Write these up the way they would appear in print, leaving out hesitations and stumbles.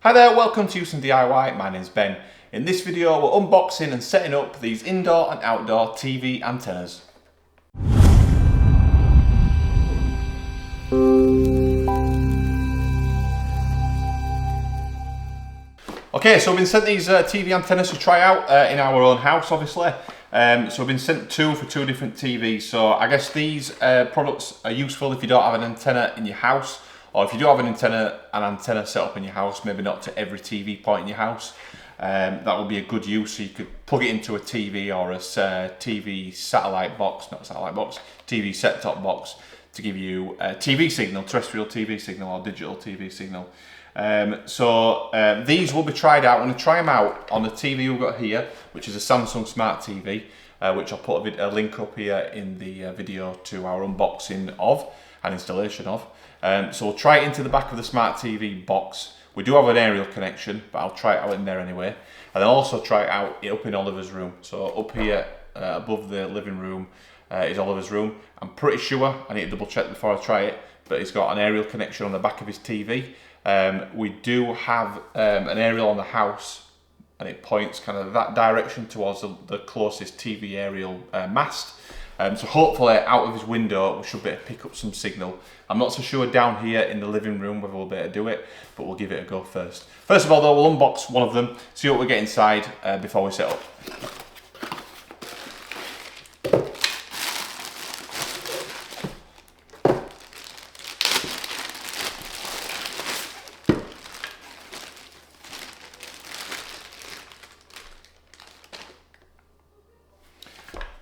Hi there, welcome to Huson DIY, my name's Ben. In this video we're unboxing and setting up these indoor and outdoor TV antennas. Okay, so we've been sent these TV antennas to try out in our own house obviously. So we've been sent two for two different TVs, so I guess these products are useful if you don't have an antenna in your house, or if you do have an antenna set up in your house, maybe not to every TV point in your house. That would be a good use, so you could plug it into a TV or a TV satellite box, not satellite box, TV set-top box to give you a TV signal, terrestrial TV signal or digital TV signal. These will be tried out. I'm going to try them out on the TV we've got here, which is a Samsung Smart TV, which I'll put a link up here in the video to our unboxing of and installation of. So we'll try it into the back of the Smart TV box. We do have an aerial connection, but I'll try it out in there anyway. And then also try it out up in Oliver's room. So up here above the living room is Oliver's room. I'm pretty sure, I need to double check before I try it, but he's got an aerial connection on the back of his TV. We do have an aerial on the house, and it points kind of that direction towards the closest TV aerial mast. So hopefully out of his window we should be able to pick up some signal. I'm not so sure down here in the living room whether we'll be able to do it, but we'll give it a go first. First of all though, we'll unbox one of them, see what we get inside before we set up.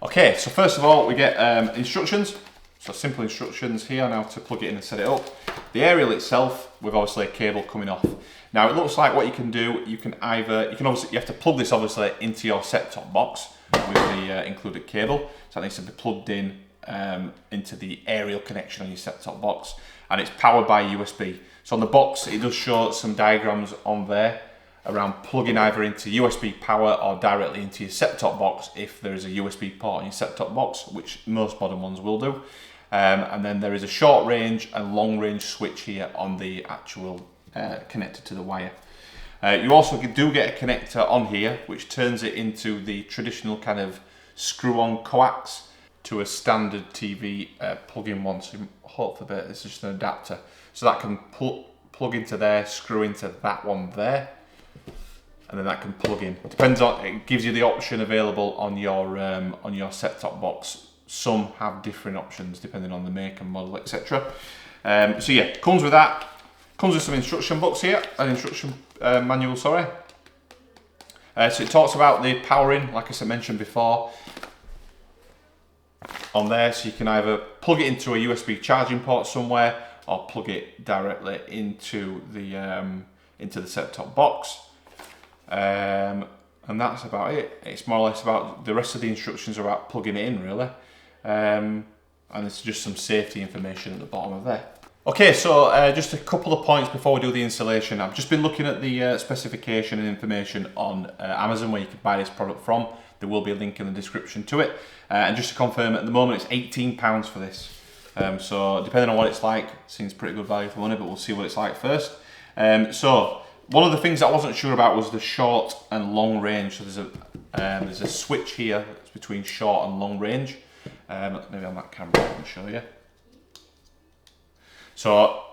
Okay, so first of all we get instructions. So simple instructions here now to plug it in and set it up. The aerial itself with obviously a cable coming off. Now it looks like what you can do, you have to plug this obviously into your set-top box with the included cable. So that needs to be plugged in into the aerial connection on your set-top box, and it's powered by USB. So on the box it does show some diagrams on there around plugging either into USB power or directly into your set-top box if there is a USB port on your set-top box, which most modern ones will do. And then there is a short range and long range switch here on the actual connector to the wire. You also do get a connector on here which turns it into the traditional kind of screw-on coax to a standard TV plug-in one. So hopefully this is just an adapter. So that can plug into there, screw into that one there, and then that can plug in. Depends on, it gives you the option available on your set-top box. Some have different options depending on the make and model, etc. So yeah, comes with that. Comes with some instruction books here, an instruction manual, sorry. So it talks about the powering, like I mentioned before, on there. So you can either plug it into a USB charging port somewhere, or plug it directly into the set-top box. And that's about it. It's more or less about, the rest of the instructions are about plugging it in really. And there's just some safety information at the bottom of there. Okay, so just a couple of points before we do the installation. I've just been looking at the specification and information on Amazon where you can buy this product from. There will be a link in the description to it. And just to confirm, at the moment it's £18 for this. So depending on what it's like, seems pretty good value for money, but we'll see what it's like first. So one of the things I wasn't sure about was the short and long range. So there's a switch here that's between short and long range. Maybe on that camera I can show you. So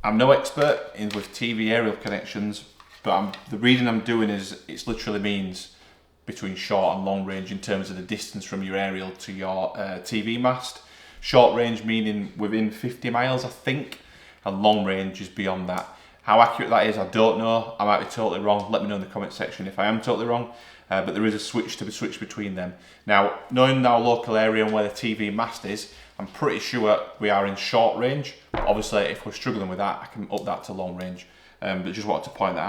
I'm no expert with TV aerial connections, but the reading I'm doing is it literally means between short and long range in terms of the distance from your aerial to your TV mast. Short range meaning within 50 miles I think, and long range is beyond that. How accurate that is, I don't know. I might be totally wrong. Let me know in the comment section if I am totally wrong. But there is a switch to be switched between them. Now, knowing our local area and where the TV mast is, I'm pretty sure we are in short range. Obviously, if we're struggling with that, I can up that to long range. But just wanted to point that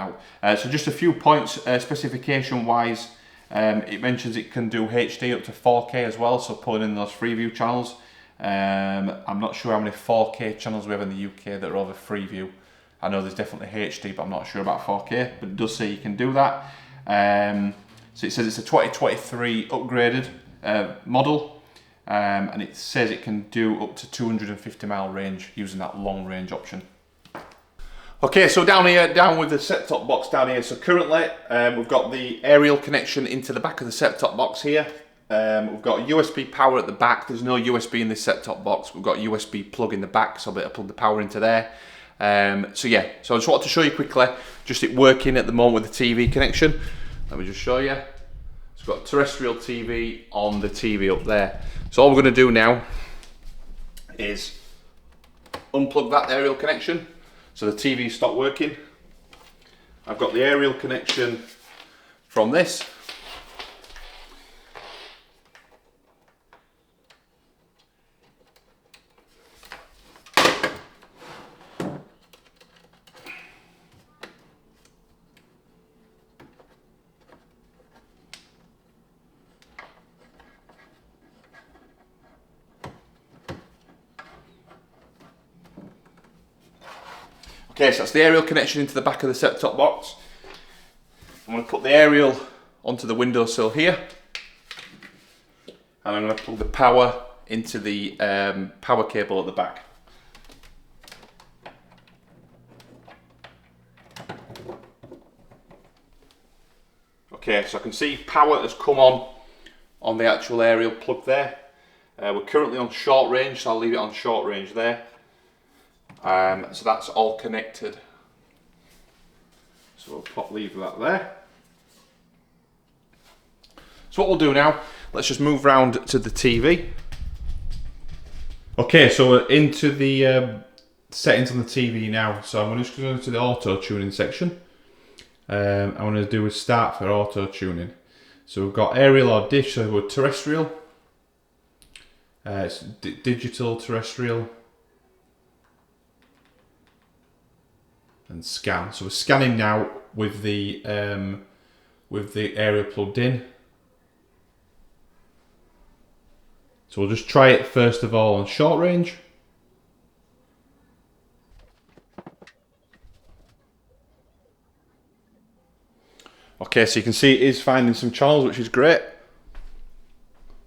out. So just a few points specification-wise. It mentions it can do HD up to 4K as well, so pulling in those Freeview channels. I'm not sure how many 4K channels we have in the UK that are over Freeview. I know there's definitely HD, but I'm not sure about 4K, but it does say you can do that. So it says it's a 2023 upgraded model, and it says it can do up to 250 mile range using that long range option. Okay, so down here, down with the set-top box down here. So currently, we've got the aerial connection into the back of the set-top box here. We've got USB power at the back. There's no USB in this set-top box. We've got USB plug in the back, so I'll be able to plug the power into there. So yeah, so I just wanted to show you quickly, just it working at the moment with the TV connection. Let me just show you. It's got a terrestrial TV on the TV up there. So all we're going to do now is unplug that aerial connection. So the TV stopped working. I've got the aerial connection from this. Okay, so that's the aerial connection into the back of the set-top box. I'm going to put the aerial onto the windowsill here, and I'm going to plug the power into the power cable at the back. Okay, so I can see power has come on the actual aerial plug there. We're currently on short range, so I'll leave it on short range there. So that's all connected. So we'll leave that there. So what we'll do now, let's just move round to the TV. Okay, so we're into the settings on the TV now. So I'm just going to the auto tuning section. I'm going to do a start for auto tuning. So we've got aerial or dish, so we're terrestrial. It's digital, terrestrial, and scan. So we're scanning now with the aerial plugged in. So we'll just try it first of all on short range. Okay, so you can see it is finding some channels, which is great.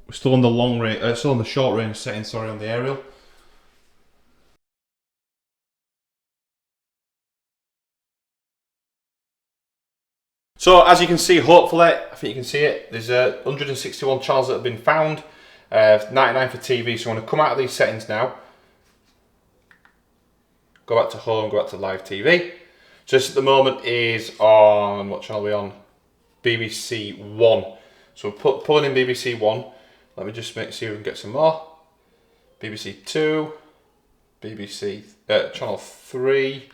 We're still on the long range, still on the short range setting, sorry, on the aerial. So as you can see, hopefully, I think you can see it, there's 161 channels that have been found, 99 for TV. So I'm going to come out of these settings now, go back to home, go back to live TV. So this at the moment is on, what channel are we on? BBC One. So we're pulling in BBC One. Let me just see if we can get some more. BBC Two, BBC, channel 3.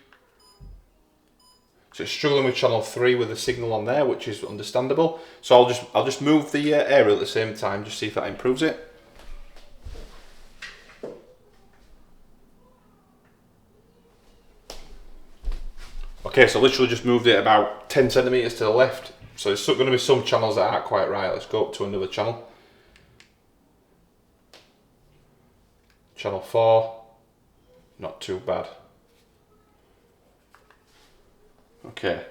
So it's struggling with channel 3 with the signal on there, which is understandable. So I'll just move the aerial at the same time, just see if that improves it. Okay, so literally just moved it about 10 centimeters to the left. So there's going to be some channels that aren't quite right. Let's go up to another channel. Channel 4, not too bad. Okay,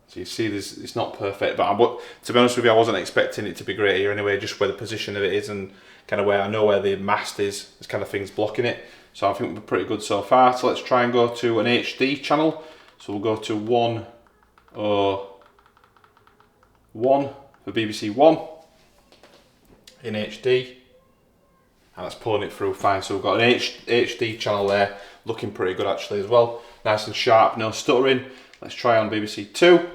so you see this, it's not perfect, but to be honest with you, I wasn't expecting it to be great here anyway, just where the position of it is and kind of where I know where the mast is, this kind of thing's blocking it. So I think we're pretty good so far. So let's try and go to an HD channel. So we'll go to 101 for BBC One in HD. And that's pulling it through fine. So we've got an HD channel there, looking pretty good actually as well. Nice and sharp, no stuttering. Let's try on BBC Two.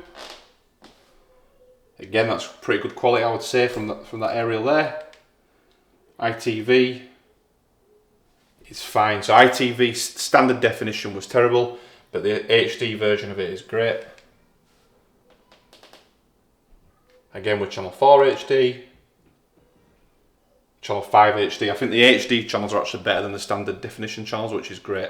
Again, that's pretty good quality, I would say, from that aerial there. ITV is fine. So ITV standard definition was terrible, but the HD version of it is great. Again with channel 4 HD. Channel 5 HD. I think the HD channels are actually better than the standard definition channels, which is great.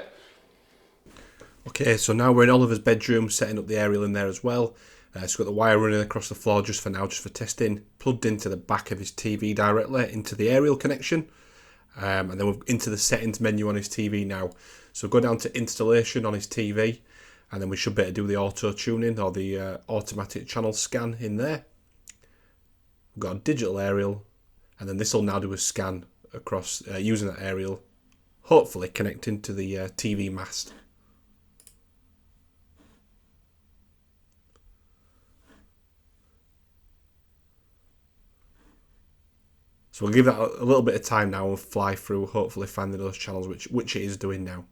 Okay, so now we're in Oliver's bedroom, setting up the aerial in there as well. It's got the wire running across the floor just for now, just for testing. Plugged into the back of his TV directly, into the aerial connection. And then we're into the settings menu on his TV now. So go down to installation on his TV, and then we should be able to do the auto tuning or the automatic channel scan in there. We've got a digital aerial, and then this will now do a scan across using that aerial, hopefully connecting to the TV mast. So we'll give that a little bit of time now and fly through, hopefully finding those channels, which it is doing now.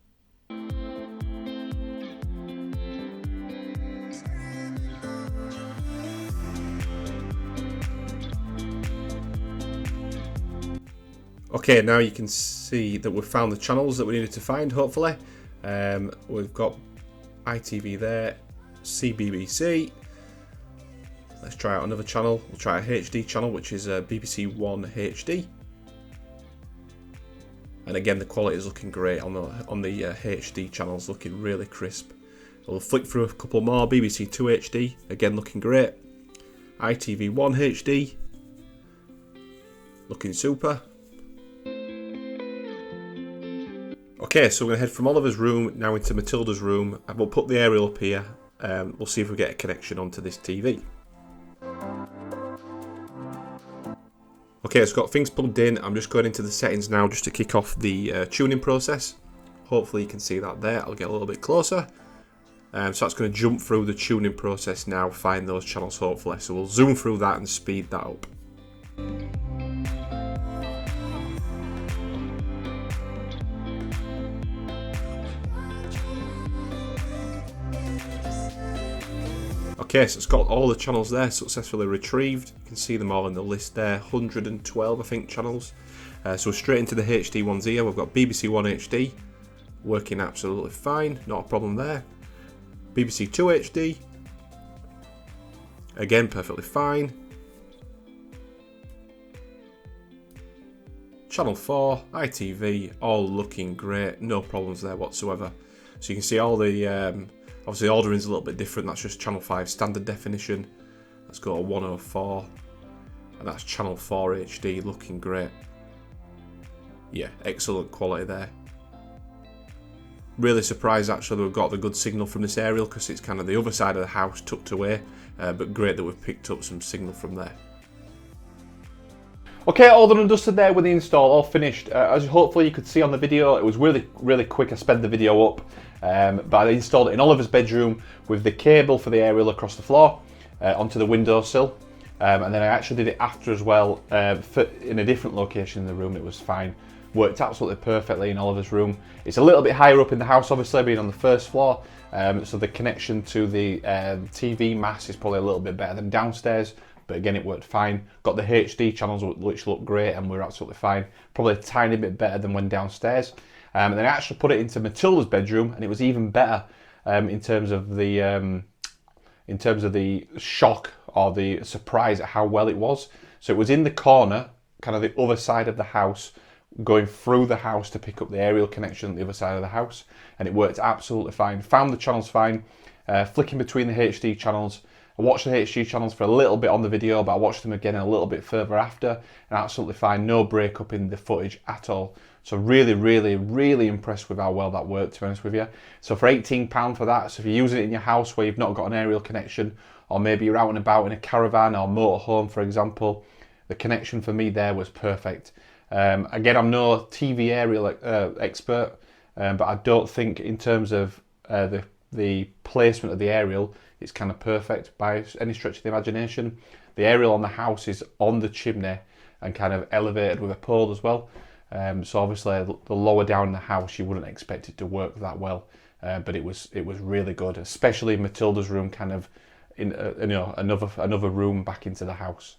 Okay, now you can see that we've found the channels that we needed to find, hopefully. We've got ITV there, CBBC. Let's try out another channel. We'll try a HD channel, which is BBC One HD. And again, the quality is looking great on the HD channels, looking really crisp. We'll flick through a couple more. BBC Two HD, again looking great. ITV One HD, looking super. Okay, so we're going to head from Oliver's room now into Matilda's room, and we'll put the aerial up here. We'll see if we get a connection onto this TV. Okay, it's got things plugged in. I'm just going into the settings now just to kick off the tuning process. Hopefully you can see that there. I'll get a little bit closer. So that's going to jump through the tuning process now, find those channels hopefully. So we'll zoom through that and speed that up. Okay, so it's got all the channels there successfully retrieved. You can see them all in the list there, 112 I think channels. So we're straight into the HD ones here. We've got BBC One HD, working absolutely fine, not a problem there. BBC Two HD, again perfectly fine. Channel 4, ITV, all looking great, no problems there whatsoever. So you can see all the obviously the ordering's a little bit different. That's just channel 5 standard definition. Let's go to 104, and that's channel 4 HD, looking great. Yeah, excellent quality there. Really surprised actually that we've got the good signal from this aerial, because it's kind of the other side of the house tucked away, but great that we've picked up some signal from there. Okay, all done and dusted there with the install, all finished. As hopefully you could see on the video, it was really quick. I sped the video up, but I installed it in Oliver's bedroom with the cable for the aerial across the floor onto the windowsill, and then I actually did it after as well in a different location in the room. It was fine, worked absolutely perfectly in Oliver's room. It's a little bit higher up in the house, obviously being on the first floor, so the connection to the TV mast is probably a little bit better than downstairs. But again, it worked fine. Got the HD channels which look great, and we're absolutely fine. Probably a tiny bit better than when downstairs. And then I actually put it into Matilda's bedroom, and it was even better in terms of the shock or the surprise at how well it was. So it was in the corner, kind of the other side of the house, going through the house to pick up the aerial connection at the other side of the house, and it worked absolutely fine. Found the channels fine, flicking between the HD channels. I watched the HD channels for a little bit on the video, but I watched them again a little bit further after, and absolutely fine, no breakup in the footage at all. So really impressed with how well that worked, to be honest with you. So for £18 for that, so if you're using it in your house where you've not got an aerial connection, or maybe you're out and about in a caravan or motorhome, for example, the connection for me there was perfect. Again, I'm no TV aerial expert, but I don't think in terms of the placement of the aerial, it's kind of perfect by any stretch of the imagination. The aerial on the house is on the chimney and kind of elevated with a pole as well. So obviously the lower down in the house, you wouldn't expect it to work that well, but it was really good, especially Matilda's room, kind of in another room back into the house.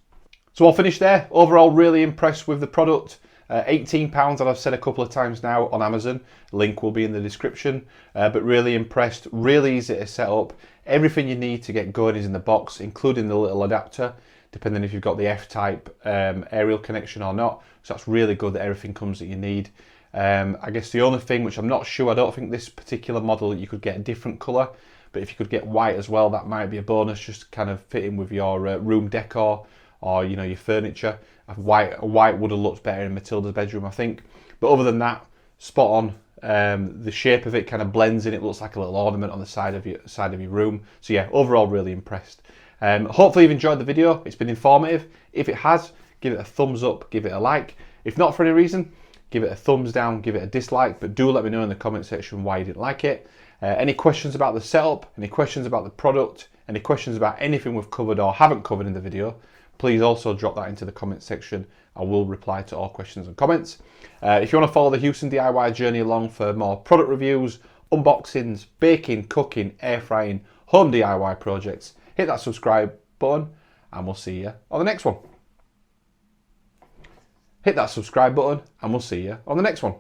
So I'll finish there. Overall, really impressed with the product. £18, as I've said a couple of times now, on Amazon. Link will be in the description. But really impressed, really easy to set up. Everything you need to get going is in the box, including the little adapter, depending if you've got the F-type aerial connection or not. So that's really good that everything comes that you need. I guess the only thing, which I'm not sure, I don't think this particular model you could get a different colour, but if you could get white as well, that might be a bonus, just to kind of fit in with your room decor or your furniture. White would have looked better in Matilda's bedroom, I think. But other than that, spot on. The shape of it kind of blends in. It looks like a little ornament on the side of your room. So yeah, overall really impressed. Hopefully you've enjoyed the video. It's been informative. If it has, give it a thumbs up, give it a like. If not for any reason, give it a thumbs down, give it a dislike. But do let me know in the comment section why you didn't like it. Any questions about the setup, any questions about the product, any questions about anything we've covered or haven't covered in the video, please also drop that into the comment section. I will reply to all questions and comments. If you want to follow the Huson DIY journey along for more product reviews, unboxings, baking, cooking, air frying, home DIY projects, hit that subscribe button and we'll see you on the next one. Hit that subscribe button and we'll see you on the next one.